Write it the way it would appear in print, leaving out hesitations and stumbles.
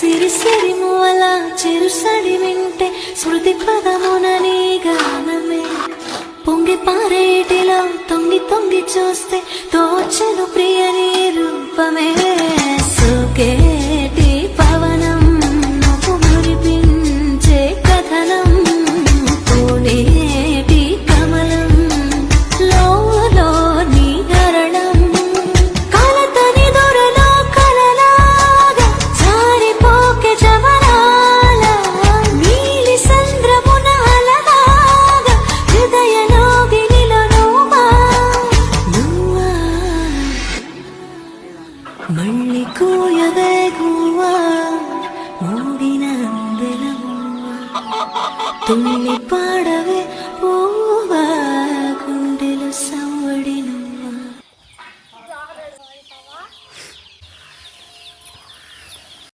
సిరి సిరి మువల చిరుసడి వింటే శృతి పదమునని గానమే పొంగి పారేటిలో తొంగి తొంగి చూస్తే తోచను ప్రియని రూపమే సుకేటి పవనం నువ్వు మురిపించే కథనం పూనేటి కమలం లోలో నీ హరణం కలతని దొరలో కలలాగా జారిపోకే జవరాల నీలి సంద్రమున అలలాగా హృదయలోగినిలో నువ్వా మళ్ళీ కూయదే గువ్వా మూగిన అందెల తుల్లి పాడ